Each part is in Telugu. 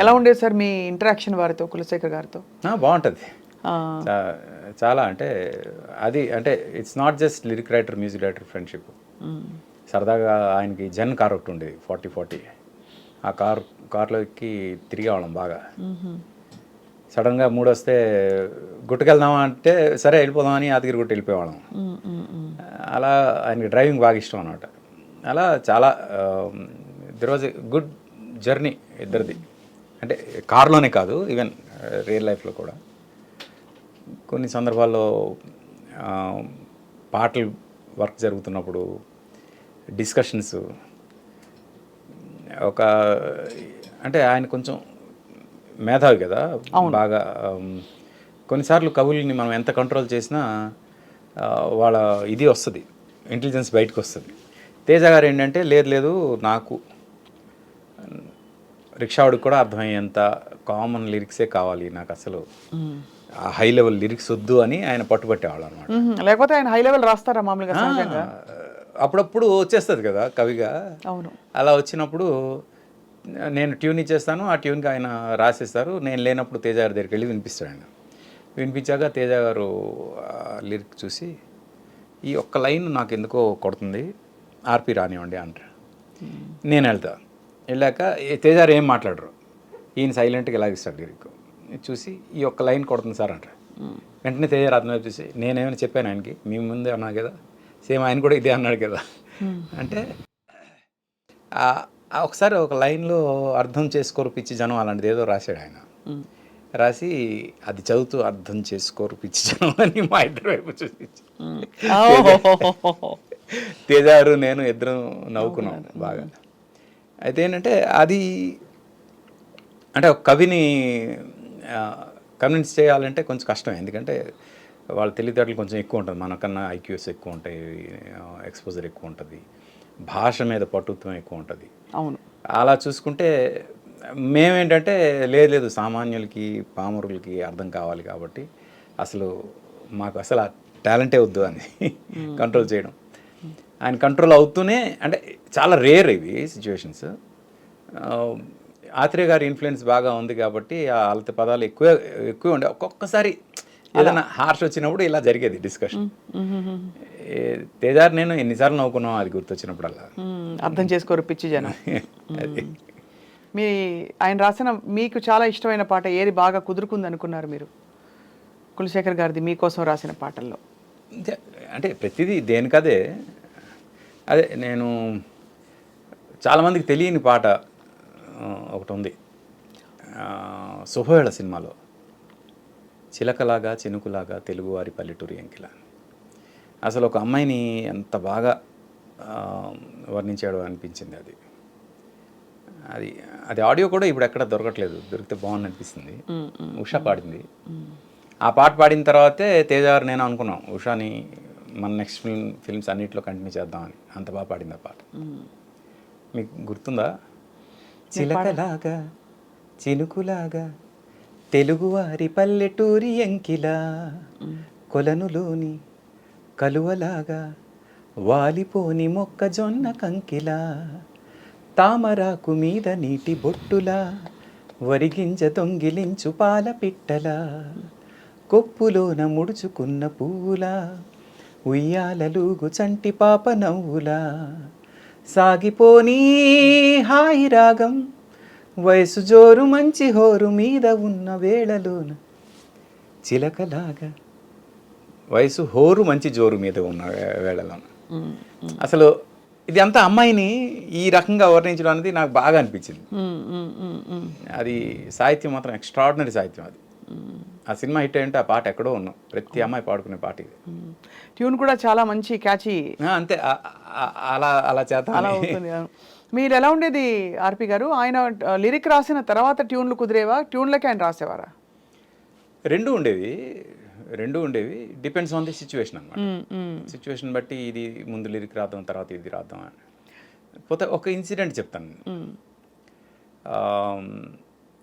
ఎలా ఉండేది సార్ మీ ఇంటరాక్షన్ వారితో, కులశేఖర్ గారితో? బాగుంటుంది. చాలా అంటే అది అంటే it's not just lyric writer music director friendship. సరదాగా ఆయనకి జన్ కార్ ఒకటి ఉండేది 4040. ఆ కార్లో ఎక్కి తిరిగేవాళ్ళం బాగా. సడన్గా మూడు వస్తే గుట్టుకెళ్దామా అంటే సరే వెళ్ళిపోదామని యాదగిరి గుట్ట వెళ్ళిపోయేవాళ్ళం. అలా ఆయనకి డ్రైవింగ్ బాగా ఇష్టం అనమాట. అలా చాలా there was a good journey ఇద్దరిది. అంటే కార్లోనే కాదు, ఈవెన్ రియల్ లైఫ్లో కూడా కొన్ని సందర్భాల్లో పాటలు వర్క్ జరుగుతున్నప్పుడు డిస్కషన్స్ ఒక అంటే ఆయన కొంచెం మేధావి కదా బాగా. కొన్నిసార్లు కవుల్ని మనం ఎంత కంట్రోల్ చేసినా వాళ్ళ ఇది వస్తుంది, ఇంటెలిజెన్స్ బయటకు వస్తుంది. తేజ గారు ఏంటంటే లేదు నాకు రిక్షావాడికి కూడా అర్థమయ్యేంత కామన్ లిరిక్సే కావాలి, నాకు అసలు ఆ హై లెవెల్ లిరిక్స్ వద్దు అని ఆయన పట్టుబట్టేవాళ్ళు అనమాట. లేకపోతే ఆయన హై లెవెల్ రాస్తారా మామూలుగా సహజంగా? అప్పుడప్పుడు వచ్చేస్తుంది కదా కవిగా. అవును. అలా వచ్చినప్పుడు నేను ట్యూన్ ఇచ్చేస్తాను, ఆ ట్యూన్కి ఆయన రాసేస్తారు. నేను లేనప్పుడు తేజ గారి దగ్గరికి వెళ్ళి వినిపిస్తాడు. ఆయన వినిపించాక తేజ గారు లిరిక్ చూసి ఈ ఒక్క లైన్ నాకు ఎందుకో కొడుతుంది, ఆర్పి రానివ్వండి అంటారు. నేను వెళ్ళాక తేజ గారు ఏం మాట్లాడరు, ఈయన సైలెంట్గా ఇలాగిస్తాడు లిరిక్ చూసి ఈ ఒక్క లైన్ కొడుతుంది సార్ అంటారు. వెంటనే తేజ గారు అర్థం చూసి నేనేమైనా చెప్పాను ఆయనకి, మీ ముందే అన్నా కదా, సేమ్ ఆయన కూడా ఇదే అన్నాడు కదా అంటే ఒకసారి ఒక లైన్లో అర్థం చేసుకోరు పిచ్చి జనం అలాంటిది ఏదో రాశాడు ఆయన. రాసి అది చదువుతూ అర్థం చేసుకోరు పిచ్చి జనం అని మా ఇద్దరు వైపు చూసి తేజ గారు నేను ఇద్దరం నవ్వుకున్నాం బాగా. అయితే ఏంటంటే అది అంటే ఒక కవిని కన్విన్స్ చేయాలంటే కొంచెం కష్టం. ఎందుకంటే వాళ్ళ తెలివితేటలు కొంచెం ఎక్కువ ఉంటుంది, మనకన్నా ఐక్యూస్ ఎక్కువ ఉంటాయి, ఎక్స్పోజర్ ఎక్కువ ఉంటుంది, భాష మీద పటుత్వం ఎక్కువ ఉంటుంది. అవును. అలా చూసుకుంటే మేమేంటంటే లేదు సామాన్యులకి పామరులకి అర్థం కావాలి కాబట్టి అసలు మాకు అసలు ఆ టాలెంటే వద్దు అని కంట్రోల్ చేయడం. ఆయన కంట్రోల్ అవుతూనే అంటే చాలా రేర్ ఇవి సిచ్యువేషన్స్. ఆత్రేయ గారి ఇన్ఫ్లుయెన్స్ బాగా ఉంది కాబట్టి ఆ అలత పదాలు ఎక్కువ ఉండే. ఒక్కొక్కసారి ఏదైనా హార్ష్ వచ్చినప్పుడు ఇలా జరిగేది డిస్కషన్. తేజారు నేను ఎన్నిసార్లు నవ్వుకున్నాం అది గుర్తొచ్చినప్పుడల్లా. అర్థం చేసుకోరు పిచ్చి జనం. మీ ఆయన రాసిన మీకు చాలా ఇష్టమైన పాట ఏది బాగా కుదురుకుంది అనుకున్నారు మీరు కులశేఖర్ గారిది మీకోసం రాసిన పాటల్లో? అంటే ప్రతిదీ దేనికదే. అదే నేను చాలామందికి తెలియని పాట ఒకటి ఉంది శుభవేళ సినిమాలో, చిలకలాగా చినుకులాగా తెలుగువారి పల్లెటూరి ఎంకిల. అసలు ఒక అమ్మాయిని ఎంత బాగా వర్ణించాడో అనిపించింది. అది అది ఆడియో కూడా ఇప్పుడు ఎక్కడ దొరకట్లేదు, దొరికితే బాగుంది అనిపిస్తుంది. ఉషా పాడింది. ఆ పాట పాడిన తర్వాతే తేజ గారు నేను అనుకున్నాం ఉషాని మన నెక్స్ట్ ఫిల్మ్స్ అన్నింటిలో కంటిన్యూ చేద్దామని. అంత బాగా పాడింది ఆ పాట. మీకు గుర్తుందా? చిలకలాగా చినుకులాగా తెలుగువారి పల్లెటూరి ఎంకిలా, కొలనులోని కలువలాగా వాలిపోని మొక్కజొన్న కంకిలా, తామరాకు మీద నీటి బొట్టులా వరిగింజ దొంగిలించు పాల పిట్టలా, కొప్పులోన ముడుచుకున్న పువ్వులా ఉయ్యాలలుగు చంటి పాప నవ్వులా, సాగిపోనీ హాయి రాగం వయసు జోరు మంచి హోరు మీద ఉన్న వేళలోన చిలకలాగా. వయసు హోరు మంచి జోరు మీద ఉన్న వేళలోన. అసలు ఇది అంతా అమ్మాయిని ఈ రకంగా వర్ణించడం అనేది నాకు బాగా అనిపించింది. అది సాహిత్యం మాత్రం ఎక్స్ట్రాడినరీ సాహిత్యం. అది ఆ సినిమా హిట్ అంటే ఆ పాట ఎక్కడో ఉన్నాం, ప్రతి అమ్మాయి పాడుకునే పాట ఇది. ట్యూన్ కూడా చాలా మంచి క్యాచీ. అంతే అలా చేత అలా అవుతుంది. మీరు ఎలా ఉండేది ఆర్పి గారు? ఆయన లిరిక్ రాసిన తర్వాత ట్యూన్లు కుదిరేవా, ట్యూన్లకి ఆయన రాసేవారా? రెండు ఉండేవి. డిపెండ్స్ ఆన్ ది సిచ్యువేషన్ అనమాట. సిచ్యువేషన్ బట్టి ఇది ముందు లిరిక్ రాద్దాం తర్వాత ఇది రాద్దాం అని. పోతే ఒక ఇన్సిడెంట్ చెప్తాను.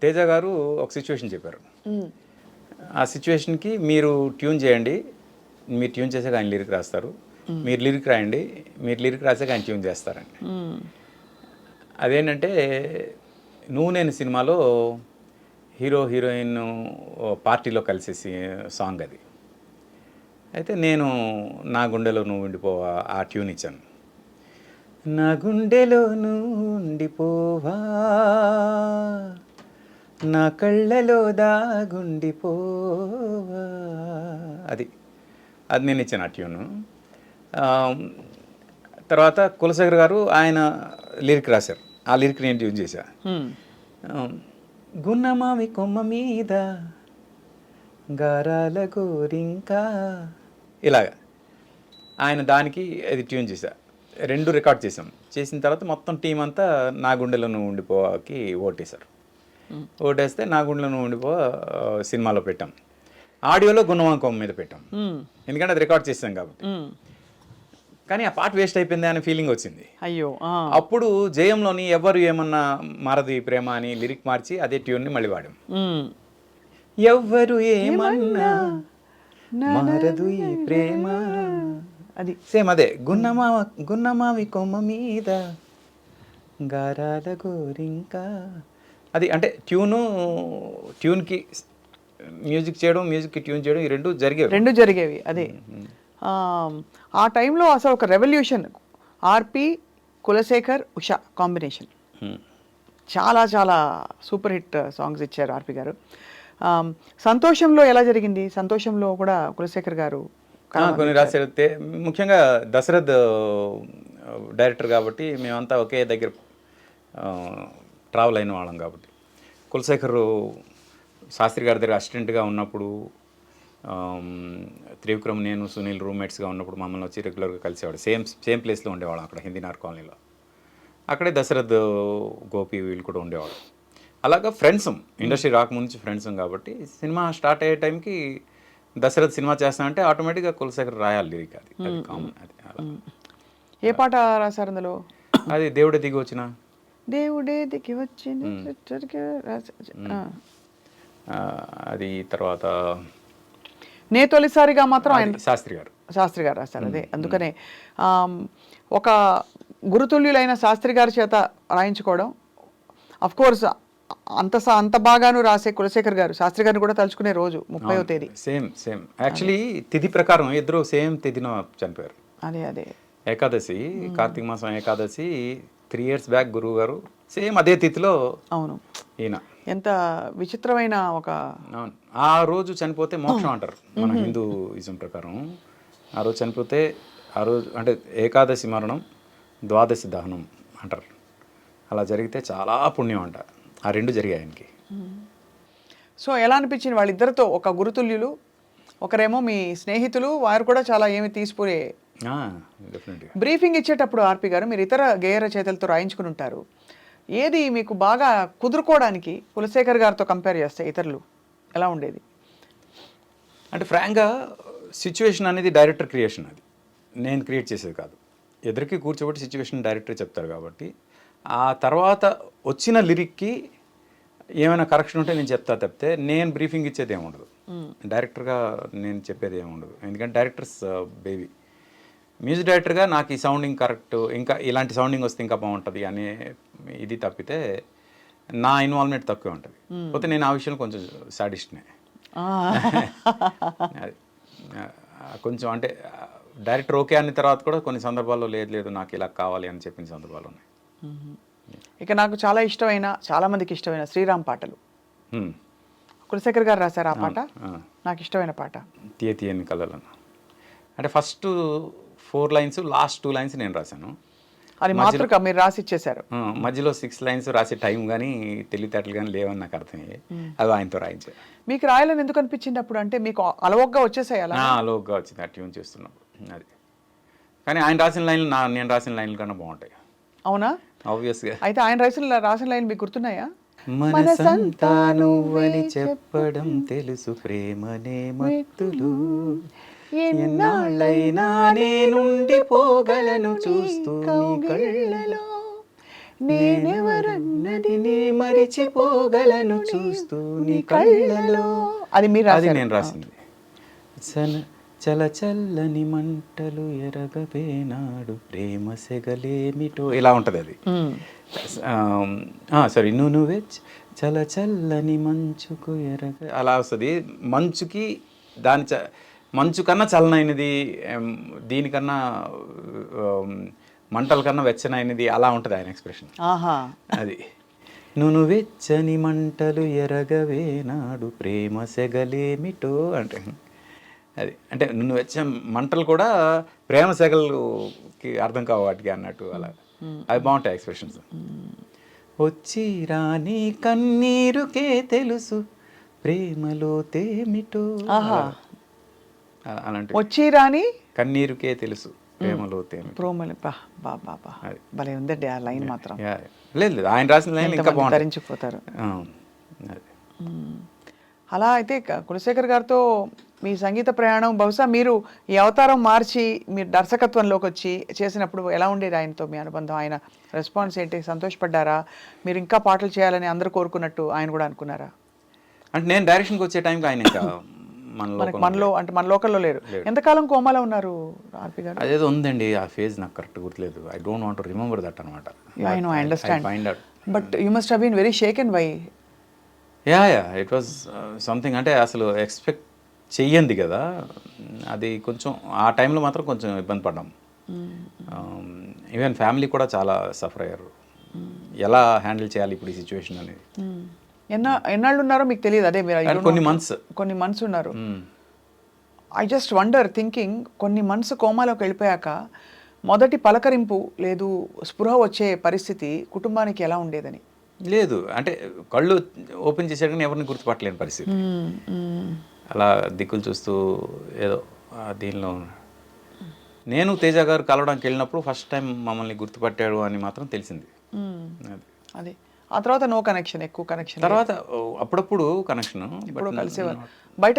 తేజ గారు ఒక సిచ్యువేషన్ చెప్పారు. ఆ సిచ్యువేషన్కి మీరు ట్యూన్ చేయండి, మీరు ట్యూన్ చేసాక ఆయన లిరిక్ రాస్తారు, మీరు లిరిక్ రాయండి, మీరు లిరిక్ రాసాక ఆయన ట్యూన్ చేస్తారండి. అదేంటంటే నువ్వు నేను సినిమాలో హీరో హీరోయిన్ పార్టీలో కలిసే సాంగ్ అది. అయితే నేను నా గుండెలో నువ్వు ఉండిపోవా ఆ ట్యూన్ ఇచ్చాను. నా గుండెలో నువ్వు ఉండిపోవా, నా కళ్ళలో దాగుండిపోవా, అది అది నేను ఇచ్చాను ఆ ట్యూను. తర్వాత కులశేఖర్ గారు ఆయన లిరిక్ రాశారు, ఆ లిరిక్ నేను ట్యూన్ చేశా. గున్నమావి కొమ్మ మీద గారాల గోరింకా, ఇలాగా ఆయన దానికి అది ట్యూన్ చేశా. 2 రికార్డ్ చేసాం. చేసిన తర్వాత మొత్తం టీం అంతా నా గుండెలో నువ్వు ఉండిపోకి ఓటేశారు. ఓటేస్తే నా గుండెలో నువ్వు ఉండిపో సినిమాలో పెట్టాం. ఆడియోలో గున్నమావి కొమ్మ మీద పెట్టాం, ఎందుకంటే అది రికార్డ్ చేసాం కాబట్టి. కానీ ఆ పాట వేస్ట్ అయిపోయింది అనే ఫీలింగ్ వచ్చింది. అయ్యో. అప్పుడు జయంలోని ఎవరు ఏమన్నా మారదు ఈ ప్రేమ అని లిరిక్ మార్చి అదే ట్యూన్ని మళ్ళీ వాడాం. ఎవ్వరు ఏమన్నా మారదు ఈ ప్రేమ, అది సేమ్ అదే. గున్నమావి కొమ్మ మీద గారాల గోరింకా, అది అంటే ట్యూన్కి మ్యూజిక్ చేయడం, మ్యూజిక్కి ట్యూన్ చేయడం, ఈ రెండు జరిగేవి. అదే ఆ టైంలో అసలు ఒక రెవల్యూషన్. ఆర్పి, కులశేఖర్, ఉషా కాంబినేషన్ చాలా చాలా సూపర్ హిట్ సాంగ్స్ ఇచ్చారు ఆర్పి గారు. సంతోషంలో ఎలా జరిగింది? సంతోషంలో కూడా కులశేఖర్ గారు కొన్ని రాశారు. ముఖ్యంగా దశరథ్ డైరెక్టర్ కాబట్టి మేమంతా ఒకే దగ్గర ట్రావెల్ అయిన వాళ్ళం కాబట్టి, కులశేఖర్ శాస్త్రి గారి దగ్గర అసిస్టెంట్గా ఉన్నప్పుడు, త్రివిక్రమ్, నేను, సునీల్ రూమ్మేట్స్గా ఉన్నప్పుడు మమ్మల్ని వచ్చి రెగ్యులర్గా కలిసేవాడు. సేమ్ ప్లేస్లో ఉండేవాళ్ళం అక్కడ హిందీనార్ కాలనీలో. అక్కడే దశరథ్, గోపి వీళ్ళు కూడా ఉండేవాడు. అలాగా ఫ్రెండ్స్, ఇండస్ట్రీ రాకముందు నుంచి ఫ్రెండ్స్ కాబట్టి సినిమా స్టార్ట్ అయ్యే టైంకి దశరథ్ సినిమా చేస్తానంటే ఆటోమేటిక్గా కులశేఖర్ రాయాలి లిరిక్. అది కామన్. అది అలా. ఏ పాట రాశారు అందులో? అది దేవుడే దిగి వచ్చిన, దేవుడే దిగి వచ్చిన, అది. తర్వాత నే తొలిసారిగా మాత్రం ఆయన శాస్త్రి గారు రాశారు. అదే అందుకనే ఒక గురుతుల్యులైన శాస్త్రి గారి చేత రాయించుకోవడం. అఫ్ కోర్స్ అంత బాగాను రాసే కులశేఖర్ గారు శాస్త్రి గారిని కూడా తలుచుకునే రోజు 30వ తేదీ. సేమ్ యాక్చువల్లీ తిథి ప్రకారం ఇద్దరు సేమ్ తిథిన చనిపోయారు. అదే ఏకాదశి, కార్తీక మాసం ఏకాదశి 3 years బ్యాక్ గురువు గారు సేమ్ అదే తిథిలో. అవును. ఈయన ఎంత విచిత్రమైన ఒక, ఆ రోజు చనిపోతే మోక్షం అంటారు మన హిందూయిజం ప్రకారం. ఆ రోజు చనిపోతే ఆ రోజు అంటే ఏకాదశి మరణం, ద్వాదశి దహనం అంటారు. అలా జరిగితే చాలా పుణ్యం అంట. ఆ 2 జరిగాయి ఆయనకి. సో ఎలా అనిపించింది వాళ్ళిద్దరితో? ఒక గురుతుల్యులు, ఒకరేమో మీ స్నేహితులు, వారు కూడా చాలా ఏమి తీసిపోయే. బ్రీఫింగ్ ఇచ్చేటప్పుడు ఆర్పి గారు మీరు ఇతర గేయ రచయితలతో రాయించుకుని ఉంటారు. ఏది మీకు బాగా కుదురుకోవడానికి కులశేఖర్ గారితో కంపేర్ చేస్తే ఇతరులు ఎలా ఉండేది? అంటే ఫ్రాంక్గా సిచ్యువేషన్ అనేది డైరెక్టర్ క్రియేషన్, అది నేను క్రియేట్ చేసేది కాదు. ఎదురికి కూర్చోబెట్టి సిచ్యువేషన్ డైరెక్టర్ చెప్తారు కాబట్టి ఆ తర్వాత వచ్చిన లిరిక్కి ఏమైనా కరెక్షన్ ఉంటే నేను చెప్తా తప్పితే నేను బ్రీఫింగ్ ఇచ్చేది ఏముండదు. డైరెక్టర్గా నేను చెప్పేది ఏముండదు. ఎందుకంటే డైరెక్టర్స్ బేబీ. మ్యూజిక్ డైరెక్టర్గా నాకు ఈ సౌండింగ్ కరెక్ట్, ఇంకా ఇలాంటి సౌండింగ్ వస్తే ఇంకా బాగుంటుంది అనే ఇది తప్పితే నా ఇన్వాల్వ్మెంట్ తక్కువే ఉంటుంది. పోతే నేను ఆ విషయంలో కొంచెం సాడిస్ట్నే. అది కొంచెం అంటే డైరెక్టర్ ఓకే అన్న తర్వాత కూడా కొన్ని సందర్భాల్లో లేదు నాకు ఇలా కావాలి అని చెప్పిన సందర్భాలు ఉన్నాయి. ఇక నాకు చాలా ఇష్టమైన, చాలా మందికి ఇష్టమైన శ్రీరామ్ పాటలు కులశేఖర్ గారు రాశారు. ఆ పాట నాకు ఇష్టమైన పాట. తీయని కళలను అంటే ఫస్ట్ 4 lines, లాస్ట్ 2 lines నేను రాశాను. అది మాతృక మీరు రాసి ఇచ్చేశారు. మధ్యలో 6 lines రాసే టైం కానీ తెలివితేటలు కానీ లేవని నాకు అర్థమయ్యాయి. అది ఆయనతో రాయించారు. మీకు రాయాలని ఎందుకు అనిపించింది అప్పుడు? అంటే మీకు అలవోగ్గా వచ్చేసాయి? అలవోగ్గా వచ్చింది ఆ ట్యూన్ చేస్తున్నప్పుడు. అది కానీ ఆయన రాసిన లైన్లు నేను రాసిన లైన్ల కన్నా బాగుంటాయి. అవునా? ఆబ్వియస్గా. అయితే ఆయన రాసిన లైన్ మీకు గుర్తున్నాయా? మనసంతా నువ్వని చెప్పడం తెలుసు ప్రేమనే మత్తులు, ఎన్నాళ్ళైనా నేనుండిపోగలను చూస్తూ నీ కళ్ళలో, నేనెవరన్నది నీ మరిచిపోగలను చూస్తూ నీ కళ్ళలో. అది మీరు అది నేను రాసింది. చల చల్లని మంటలు ఎరగబేనాడు ప్రేమ సెగలేమిటో, ఇలా ఉంటుంది అది. సారీ నువ్వే చల చల్లని మంచుకు ఎరగ అలా వస్తుంది. మంచుకి దాని మంచు కన్నా చల్లనైనది, దీనికన్నా మంటల కన్నా వెచ్చనైనది, అలా ఉంటుంది ఆయన ఎక్స్ప్రెషన్. ఆహా, అది నువ్వు వెచ్చని మంటలు ఎరగవే నాడు ప్రేమ సెగలేమిటో అంటే అది. అంటే నువ్వు వెచ్చ మంటలు కూడా ప్రేమ సెగలుకి అర్థం కావు వాటికి అన్నట్టు అలా. అవి బాగుంటాయి ఎక్స్ప్రెషన్స్. వచ్చి రాని కన్నీరుకే తెలుసు ప్రేమలో తేమిటో అలాంటి. వచ్చి రాని కన్నీరుకే తెలుసు ప్రేమలో తేమిటో. ప్రోమలు భలే ఉందండి ఆ లైన్ మాత్రం. లేదు లేదు, ఆయన రాసిన లైన్ ఇంకా బాగుంటుంది. తరించిపోతారు. అలా అయితే కులశేఖర్ గారితో మీ సంగీత ప్రయాణం బహుశా మీరు ఈ అవతారం మార్చి మీరు దర్శకత్వంలోకి వచ్చి చేసినప్పుడు ఎలా ఉండేది ఆయనతో మీ అనుబంధం? ఆయన రెస్పాన్స్ ఏంటి? సంతోషపడ్డారా? మీరు ఇంకా పాటలు చేయాలని అందరూ కోరుకున్నట్టు ఆయన కూడా అనుకున్నారా? అంటే నేను డైరెక్షన్కి వచ్చే టైంకి ఆయన ఇంకా మనలో అంటే మన లోకల్లో లేరు. ఎంతకాలం కోమాలో ఉన్నారు ఆర్పి గారు? అదేదో ఉందండి, ఆ ఫేజ్ నాకు కరెక్ట్ గుర్తులేదు. I don't want to remember that అనమాట. I know, I understand. But you must have been very shaken by. Yeah it was something. అంటే అసలు ఎక్స్పెక్ట్ చెయ్యండి కదా అది. కొంచెం ఆ టైంలో మాత్రం కొంచెం ఇబ్బంది పడ్డాం. ఈవెన్ ఫ్యామిలీ కూడా చాలా సఫర్ అయ్యారు. ఎలా హ్యాండిల్ చేయాలి ఇప్పుడు ఈ సిచ్యువేషన్ అనేది. ఎన్నాళ్ళు ఉన్నారో మీకు తెలియదు? అదే మీరు కొన్ని మంత్స్ ఉన్నారు. ఐ జస్ట్ వండర్ థింకింగ్, కొన్ని మంత్స్ కోమాలోకి వెళ్ళిపోయాక మొదటి పలకరింపు లేదు, స్పృహ వచ్చే పరిస్థితి కుటుంబానికి ఎలా ఉండేదని? లేదు అంటే కళ్ళు ఓపెన్ చేశాడు కానీ ఎవరిని గుర్తుపట్టలేని పరిస్థితి. అలా దిక్కులు చూస్తూ ఏదో దీనిలో. నేను తేజ గారు కలవడానికి వెళ్ళినప్పుడు ఫస్ట్ టైం మమ్మల్ని గుర్తుపట్టాడు అని మాత్రం తెలిసింది. అది ఆ తర్వాత నో కనెక్షన్, ఎక్కువ కనెక్షన్. తర్వాత అప్పుడప్పుడు కనెక్షన్, కలిసేవారు. బయట